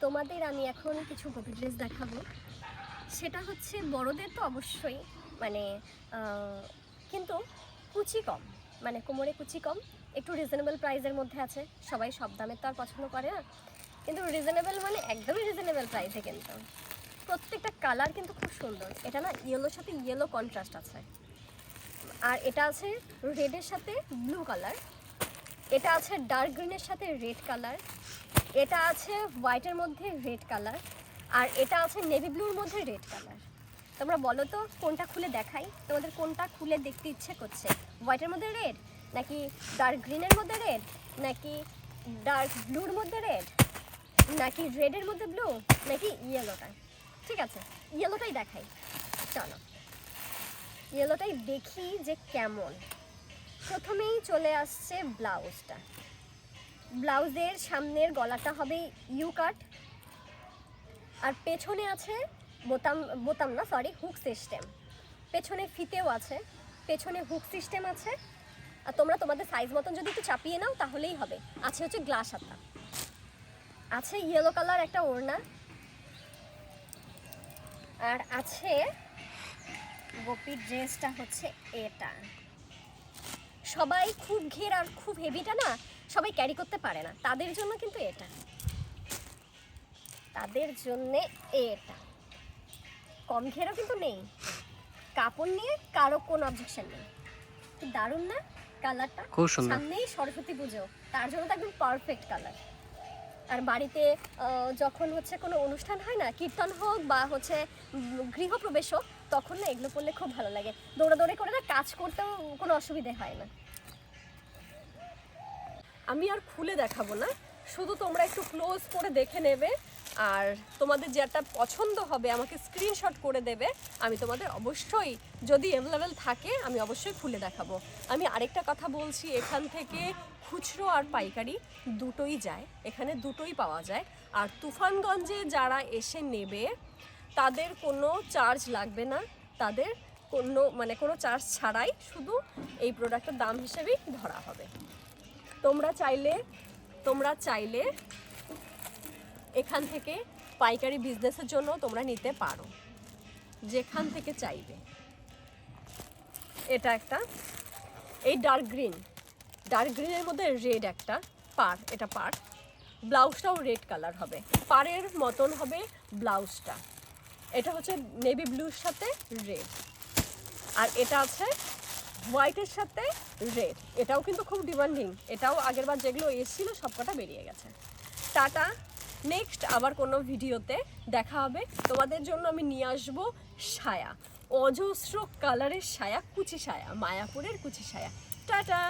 তোমাদের আমি এখন কিছু গোপী ড্রেস দেখাবো। সেটা হচ্ছে বড়দের তো অবশ্যই, মানে কিন্তু কুচি কম, মানে কোমরে কুচি কম, একটু রিজনেবল প্রাইসের মধ্যে আছে। সবাই সব দামের তো আর পছন্দ করে না, কিন্তু রিজনেবল মানে একদমই রিজনেবল প্রাইসে। কিন্তু প্রত্যেকটা কালার কিন্তু খুব সুন্দর। এটা না ইয়েলোর সাথে ইয়েলো কন্ট্রাস্ট আছে, আর এটা আছে রেডের সাথে ব্লু কালার, এটা আছে ডার্ক গ্রিনের সাথে রেড কালার, এটা আছে হোয়াইটের মধ্যে রেড কালার, আর এটা আছে নেভি ব্লুর মধ্যে রেড কালার। তোমরা বলো তো কোনটা খুলে দেখাই? তোমাদের কোনটা খুলে দেখতে ইচ্ছে করছে? হোয়াইটের মধ্যে রেড, নাকি ডার্ক গ্রিনের মধ্যে রেড, নাকি ডার্ক ব্লুর মধ্যে রেড, নাকি রেডের মধ্যে ব্লু, নাকি ইয়েলোটা? ঠিক আছে, ইয়েলোটাই দেখাই। চলো ইয়েলোটাই দেখি যে কেমন। প্রথমেই চলে আসছে ব্লাউজটা। ব্লাউজের সামনের গলাটা হবে ইউ কাট, আর পেছনে আছে বোতাম না সরি হুক সিস্টেম। পেছনে ফিতেও আছে, পেছনে হুক সিস্টেম আছে। আর তোমরা তোমাদের সাইজ মতন যদি একটু চাপিয়ে নাও তাহলেই হবে। আছে হচ্ছে গ্লাস হাতা, আছে ইয়েলো কালার একটা ওড়না, আর আছে গোপীর ড্রেসটা হচ্ছে এটা। সবাই খুব ঘের আর খুব হেভিটা না সবাই ক্যারি করতে পারে না, তাদের জন্য কিন্তু এটা, তাদের জন্যে এটা। কম ঘেরও কিন্তু নেই, কাপড় নিয়ে কারো কোনো অবজেকশন নেই। দারুণ না কালারটা? খুব সুন্দর। সামনেই সরস্বতী পুজো, তার জন্য তো একদম পারফেক্ট কালার। আর বাড়িতে যখন হচ্ছে কোনো অনুষ্ঠান হয় না, কীর্তন হোক বা হচ্ছে গৃহপ্রবেশ হোক, তখন না এগুলো পরলে খুব ভালো লাগে। দৌড়াদৌড়ি করে না কাজ করতেও কোনো অসুবিধে হয় না। আমি আর খুলে দেখাবো না, শুধু তোমরা একটু ক্লোজ করে দেখে নেবে, আর তোমাদের যেটা পছন্দ হবে আমাকে স্ক্রিনশট করে দেবে। আমি তোমাদের অবশ্যই, যদি অ্যাভেলেবেল থাকে, আমি অবশ্যই খুলে দেখাবো। আমি আরেকটা কথা বলছি, এখান থেকে খুচরো আর পাইকারি দুটোই যায়, এখানে দুটোই পাওয়া যায়। আর তুফানগঞ্জে যারা এসে নেবে তাদের কোনো চার্জ লাগবে না, তাদের কোনো চার্জ ছাড়াই শুধু এই প্রোডাক্টের দাম হিসেবেই ধরা হবে। তোমরা চাইলে এখান থেকে পাইকারি বিজনেসের জন্য তোমরা নিতে পারো, যেখান থেকে চাইবে। এটা একটা, এই ডার্ক গ্রিনের মধ্যে রেড একটা পাড়, এটা পাড়। ব্লাউজটাও রেড কালার হবে, পাড়ের মতন হবে ব্লাউজটা। এটা হচ্ছে নেভি ব্লুর সাথে রেড, আর এটা আছে হোয়াইটের সাথে রেড। এটাও কিন্তু খুব ডিমান্ডিং, এটাও আগেরবার যেগুলো এসেছিল সবকটা বেরিয়ে গেছে। টাটা, নেক্সট আবার কোনো ভিডিওতে দেখা হবে। তোমাদের জন্য আমি নিয়ে আসবো সায়া, অজস্র কালারের সায়া, কুচি সায়া, মায়াপুরের কুচি সায়া। টাটা।